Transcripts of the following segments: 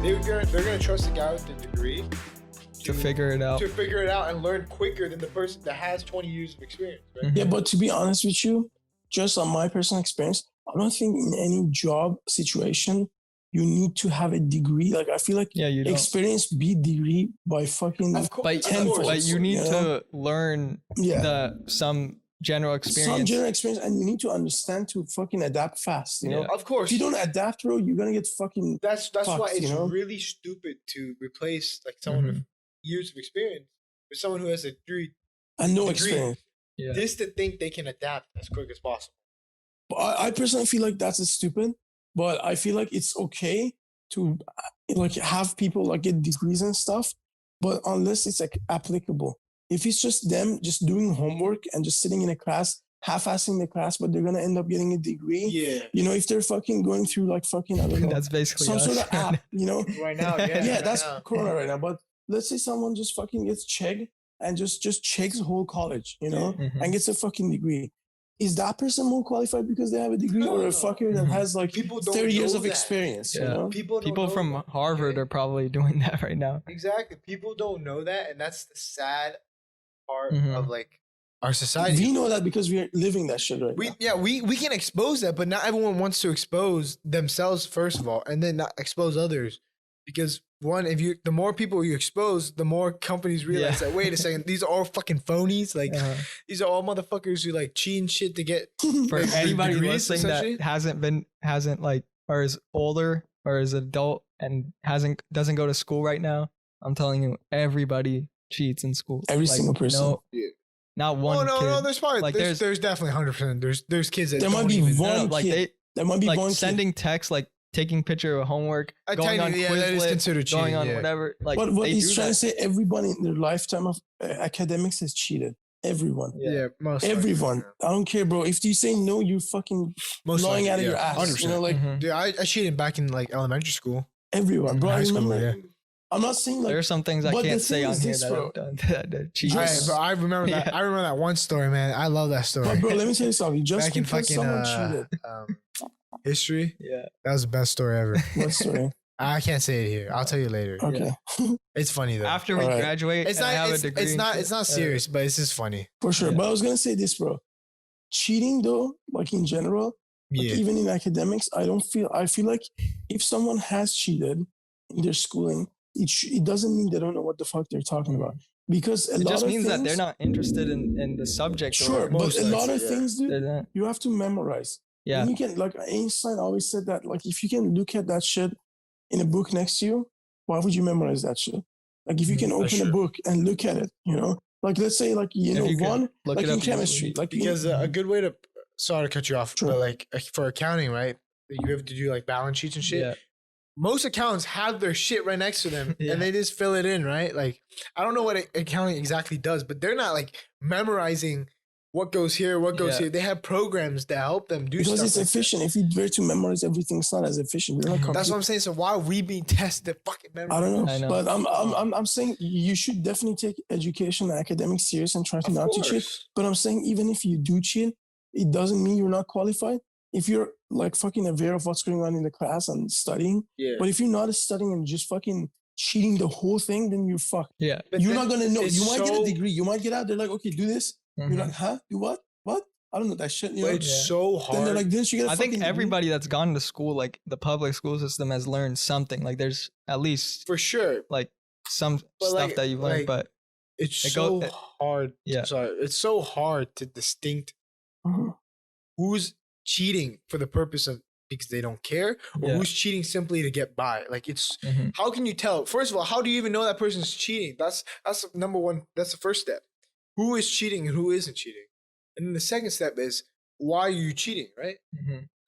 They're gonna trust the guy with the degree to figure it out. To figure it out and learn quicker than the person that has 20 years of experience. Right? Yeah, but to be honest with you, just on my personal experience, I don't think in any job situation you need to have a degree. Like I feel like you don't. Experience beat degree by fucking tenfold. But you need to learn some general experience. Some general experience, and you need to understand to fucking adapt fast. You know, of course. If you don't adapt, bro, you're gonna get fucking. That's fucked, why it's really stupid to replace like someone with years of experience with someone who has a degree and no experience. Yeah. Just to think they can adapt as quick as possible. But I personally feel like that's stupid. But I feel like it's okay to like have people like get degrees and stuff, but unless it's like applicable. If it's just them just doing homework and just sitting in a class, half-assing the class, but they're gonna end up getting a degree. Yeah. You know, if they're fucking going through like fucking I don't know, that's basically some sort of app. You know, right now. Yeah, that's Corona right now. But let's say someone just fucking gets checked and just checks the whole college, you know, and gets a fucking degree. Is that person more qualified because they have a degree or a fucker that has like 30 years of experience? You know? People from Harvard are probably doing that right now. Exactly. People don't know that, and that's the sad part of like our society. We know that because we are living that shit right now. Yeah, we can expose that, but not everyone wants to expose themselves first of all, and then not expose others. Because one, the more people you expose, the more companies realize that, wait a second, these are all fucking phonies. Like, these are all motherfuckers who like cheating shit to get. For anybody listening that hasn't like, or is older or is adult and doesn't go to school right now, I'm telling you, everybody cheats in school. Every single person. No, not one. Oh no, kid. no, there's probably like there's definitely 100%. There's kids that there might be one kid. There might be like one sending texts like. Taking picture of homework, going on Quizlet, that is considered cheating, going on whatever. Like, but what he's trying to say, everybody in their lifetime of academics has cheated. Everyone. Yeah, most everyone. Likely, I don't care, bro. If you say no, you fucking lying out of your ass. 100%. You know, like, dude, I cheated back in like elementary school. Everyone, bro. I remember. School, I'm not saying like there are some things I can't say on here that I've done. But I remember that. I remember that one story, man. I love that story. But bro, let me tell you something. Just back because in someone cheated. History, that was the best story ever. What story? I can't say it here. I'll tell you later. Okay, it's funny though. After we graduate, it's not. I have a degree. It's not serious, but it's just funny for sure. But I was gonna say this, bro. Cheating though, like in general, like even in academics, I feel like if someone has cheated in their schooling, it doesn't mean they don't know what the fuck they're talking about. Because it just means that they're not interested in the subject. Sure, but a lot of things, dude, you have to memorize. Yeah. And you can, like Einstein always said that, like if you can look at that shit in a book next to you, why would you memorize that shit? Like if you can open a book and look at it, you know, like let's say like, you know, one, like in chemistry, like because a good way to, sorry to cut you off, but like for accounting, right? You have to do like balance sheets and shit. Yeah. Most accountants have their shit right next to them and they just fill it in, right? Like, I don't know what accounting exactly does, but they're not like memorizing what goes here, what goes here. They have programs that help them do stuff. Because it's efficient. If you were to memorize everything, it's not as efficient. That's what I'm saying. So why are we being tested fucking memory? I don't know. But I'm saying you should definitely take education and academics serious and try to not to cheat. But I'm saying even if you do cheat, it doesn't mean you're not qualified. If you're like fucking aware of what's going on in the class and studying, but if you're not studying and just fucking cheating the whole thing, then you're fucked. Yeah. But you're not gonna know. You might get a degree. You might get out there like, okay, do this. You're like, huh? Do what? What? I don't know that shit. You know? It's so hard. Then they're like, didn't you get I think everybody that's gone to school, like the public school system, has learned something. Like there's at least for sure, like some stuff that you've learned, but it's so hard. Yeah. Sorry, it's so hard to distinct who's cheating for the purpose of because they don't care, or who's cheating simply to get by. Like it's how can you tell? First of all, how do you even know that person's cheating? That's number one. That's the first step. Who is cheating and who isn't cheating? And then the second step is why are you cheating, right?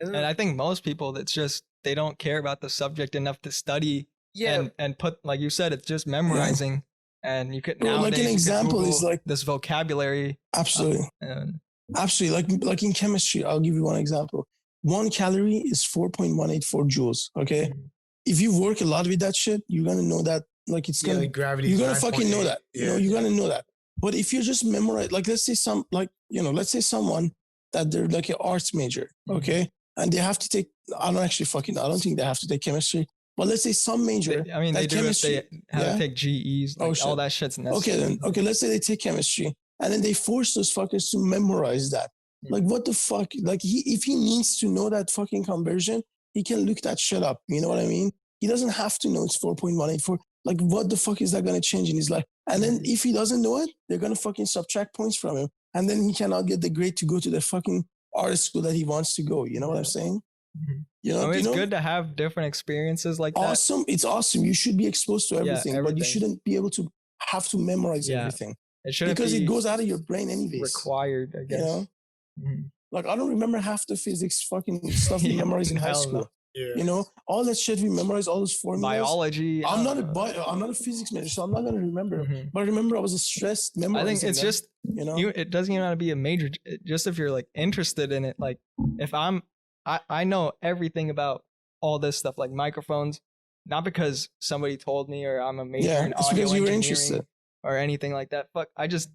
And I think most people, it's just they don't care about the subject enough to study. And put, like you said, it's just memorizing. And you could nowadays, like an example is like this vocabulary. Absolutely. Absolutely. Like in chemistry, I'll give you one example. 1 calorie is 4.184 joules. Okay. If you work a lot with that shit, you're gonna know that. Like it's gonna, like gravity. You're gonna fucking know that. You know, you're gonna know that. But if you just memorize, like let's say someone that they're like an arts major, okay, and they have to take I don't actually I don't think they have to take chemistry. But let's say some major. I mean, they do chemistry, if they have to take GEs. Like, all that shit's necessary. Okay, then. Okay, let's say they take chemistry. And then they force those fuckers to memorize that. Like, what the fuck? Like, if he needs to know that fucking conversion, he can look that shit up. You know what I mean? He doesn't have to know it's 4.184. Like, what the fuck is that going to change in his life? And then if he doesn't know it, they're going to fucking subtract points from him. And then he cannot get the grade to go to the fucking art school that he wants to go. You know what I'm saying? You know, it's good to have different experiences like that. Awesome. It's awesome. You should be exposed to everything, but you shouldn't be able to have to memorize everything. It shouldn't because it goes out of your brain anyways. Required, I guess. You know? Like, I don't remember half the physics fucking stuff we memorized in high school. Yeah. You know, all that shit we memorized, all those formulas. Biology. I'm not a physics major, so I'm not gonna remember. But I remember I was a stressed memorizing. I think it's just, you know, it doesn't even have to be a major. Just if you're like interested in it. Like, if I know everything about all this stuff, like microphones, not because somebody told me or I'm a major in audio because you were engineering interested or anything like that. Fuck, I just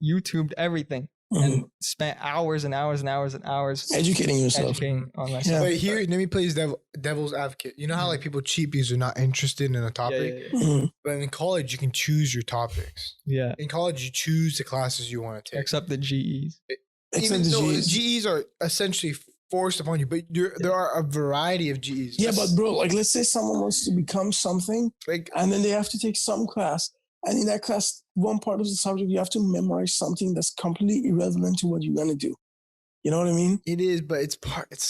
YouTubed everything and spent hours and hours and hours and hours educating yourself. Educating on myself. But here, let me play this devil's advocate. You know how like people cheat because they're not interested in a topic? But in college, you can choose your topics. Yeah. In college, you choose the classes you want to take. Except the GEs. Even though GEs are essentially forced upon you, but there are a variety of GEs. Yeah, but bro, like, let's say someone wants to become something, like, and then they have to take some class, and in that class, one part of the subject, you have to memorize something that's completely irrelevant to what you're gonna do. You know what I mean? It is, but it's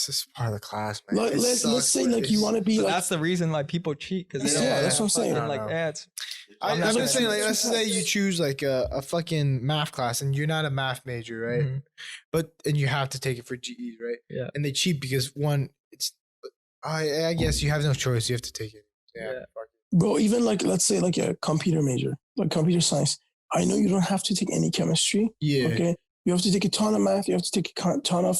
just part of the class, man. Like, let's say like you want to be. Like, that's the reason why people cheat, because that's what I'm saying. I'm just saying, like, let's say you choose like a fucking math class and you're not a math major, right? And you have to take it for GEs, right? Yeah. And they cheat because I guess you have no choice. You have to take it. Yeah. Bro, even like, let's say like a computer major, like computer science. I know you don't have to take any chemistry. Yeah. Okay. You have to take a ton of math. You have to take a ton of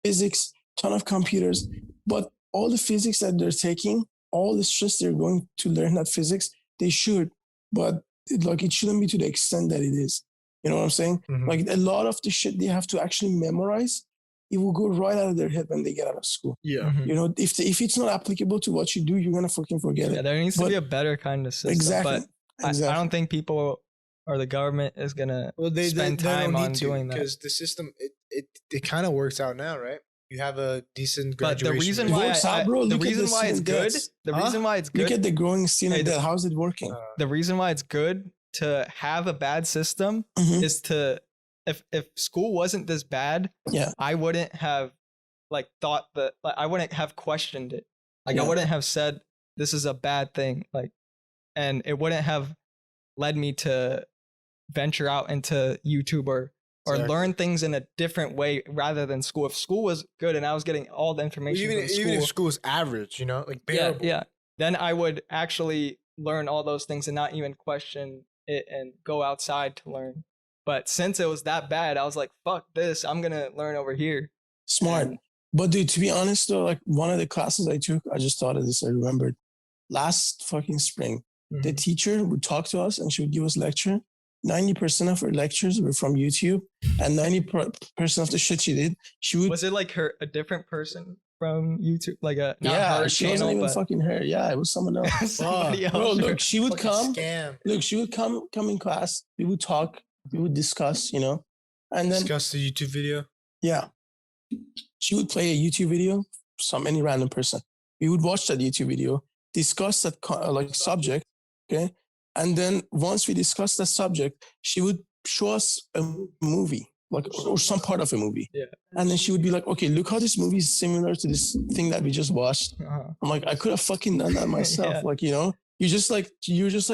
physics, ton of computers. But all the physics that they're taking, all the stress they're going to learn that physics, they should. But it shouldn't be to the extent that it is. You know what I'm saying? Like, a lot of the shit they have to actually memorize, it will go right out of their head when they get out of school. Yeah. You know, if it's not applicable to what you do, you're going to fucking forget it. Yeah, there needs to be a better kind of system. Exactly. But I don't think people or the government is going to spend time on doing that. Because the system, it kind of works out now, right? You have a decent graduation. But the reason why it's good, look at the growing student debt. How's it working? The reason why it's good to have a bad system is to, if school wasn't this bad, I wouldn't have thought that, I wouldn't have questioned it. I wouldn't have said this is a bad thing. And it wouldn't have led me to venture out into YouTube or learn things in a different way rather than school. If school was good and I was getting all the information from school, even if school is average, you know, like bearable. Yeah, then I would actually learn all those things and not even question it and go outside to learn. But since it was that bad, I was like, fuck this, I'm gonna learn over here. Smart. But dude, to be honest though, like, one of the classes I took, I just thought of this, I remembered. Last fucking spring, the teacher would talk to us and she would give us lecture. 90% of her lectures were from YouTube, and 90% of the shit she did, she would. Was it like a different person from YouTube? Like a she wasn't even fucking her. Yeah, it was someone else. Somebody else. Bro, look, she would come. Scam. Look, she would come in class. We would talk. We would discuss. You know, and then discuss the YouTube video. Yeah, she would play a YouTube video. Any random person. We would watch that YouTube video, discuss that subject. Okay. And then once we discussed that subject, she would show us a movie, or some part of a movie. Yeah. And then she would be like, okay, look how this movie is similar to this thing that we just watched. I'm like, I could have fucking done that myself. You know, you're just like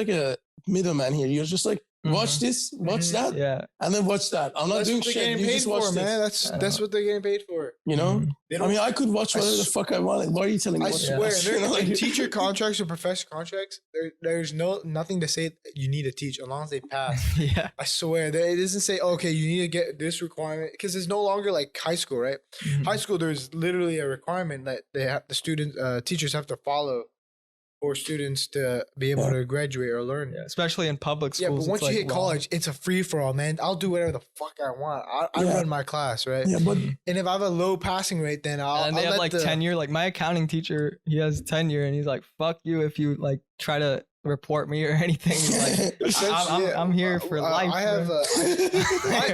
a middleman here. You're just like, watch this, watch that, and then watch that. I'm not doing shit. You just watch man. That's what they're getting paid for. You know, I mean, I could watch whatever the fuck I wanted. Why are you telling me? I swear, teacher contracts or professor contracts, there's nothing to say you need to teach as long as they pass. I swear, it doesn't say okay, you need to get this requirement, because it's no longer like high school, right? High school, there's literally a requirement that the students, teachers have to follow for students to be able to graduate or learn. Yeah, especially in public schools. Yeah, but once you like hit college, it's a free for all, man. I'll do whatever the fuck I want. I run my class, right? Yeah, but and if I have a low passing rate, then I'll they have let like tenure. Like my accounting teacher, he has tenure, and he's like, "Fuck you if you like try to report me or anything." He's like, I'm here for life. I have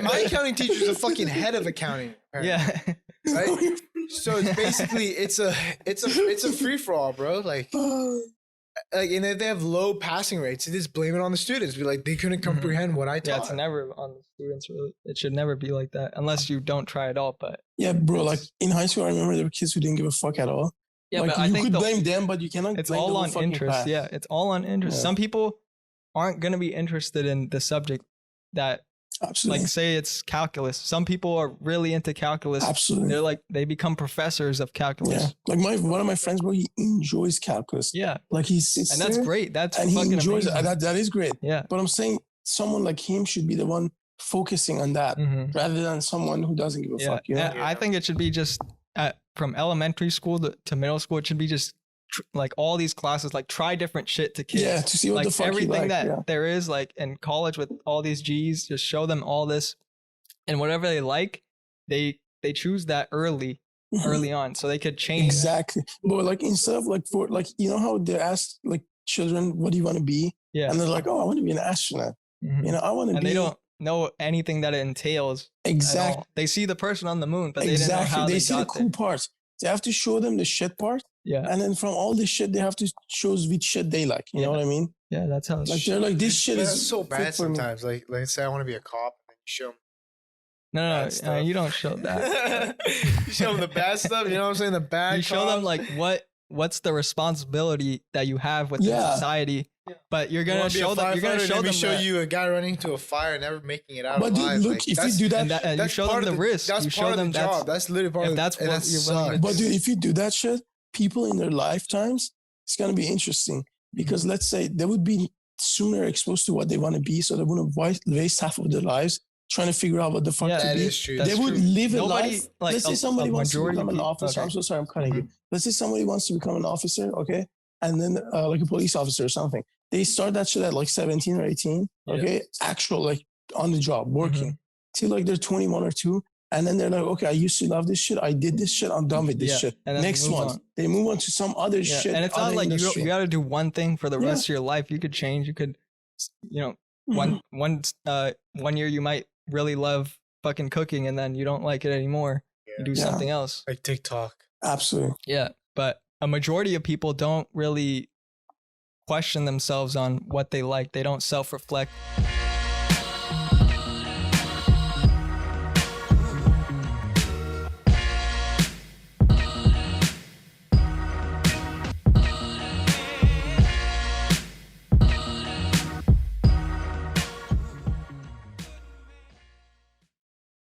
my accounting teacher is a fucking head of accounting. Yeah. Right. So it's basically it's a free for all, bro. Like, and if they have low passing rates, just blame it on the students. Be like, they couldn't comprehend what I taught. Yeah, it's never on the students. Really, it should never be like that unless you don't try at all. But yeah, bro, like in high school, I remember there were kids who didn't give a fuck at all. Yeah, like, but I think you could blame them, but you cannot. It's blame all the on interest. class. Yeah, it's all on interest. Yeah. Some people aren't gonna be interested in the subject that. Absolutely. Like say it's calculus. Some people are really into calculus. Absolutely. They're like they become professors of calculus. Yeah. Like one of my friends, bro, he enjoys calculus. Yeah. Like he sits and that's there great. That's and he fucking enjoys amazing. it. That is great. Yeah. But I'm saying someone like him should be the one focusing on that rather than someone who doesn't give a fuck. You know? I think it should be just from elementary school to middle school. It should be just like all these classes, like try different shit to kids. Yeah, to see what like the fuck everything you like, that there is, like in college with all these G's, just show them all this, and whatever they like, they choose that early on, so they could change. Exactly. But like instead of like for like you know how they ask like children, what do you want to be? Yeah. And they're like, oh, I want to be an astronaut. You know, I want to be. And they don't know anything that it entails. Exactly. They see the person on the moon, but they didn't know how they they see the cool parts. They have to show them the shit part. Yeah. And then from all this shit, they have to show which shit they like. You know what I mean? Yeah, that's how. Like they're like, this shit is so bad sometimes. Like say I want to be a cop, and then you show them. No, you don't show that. You show them the bad stuff. You know what I'm saying? The bad. You show them like what's the responsibility that you have within society. But you're gonna show them. You're gonna show them. Show you a guy running into a fire, never making it out but alive. Dude, look, if you do that, you show them the risk. That's you part show them of the job. That's literally part of that's what you're willing to. But dude, if you do that shit, people in their lifetimes, it's gonna be interesting because let's say they would be sooner exposed to what they want to be, so they wouldn't waste half of their lives trying to figure out what the fuck to be. Is true. They would live a life. Like, let's say somebody wants to become an officer. Okay. I'm so sorry, I'm cutting you. Let's say somebody wants to become an officer, okay? And then like a police officer or something. They start that shit at like 17 or 18, okay? Actual, like on the job, working. Till like they're 21 or 2. And then they're like, okay, I used to love this shit. I did this shit. I'm done with this shit. And next month, they move on to some other shit. And it's not like you got to do one thing for the rest of your life. You could change. You could, you know, one year you might really love fucking cooking and then you don't like it anymore. You do something else. Like TikTok. Absolutely. Yeah. But a majority of people don't really question themselves on what they like. They don't self-reflect.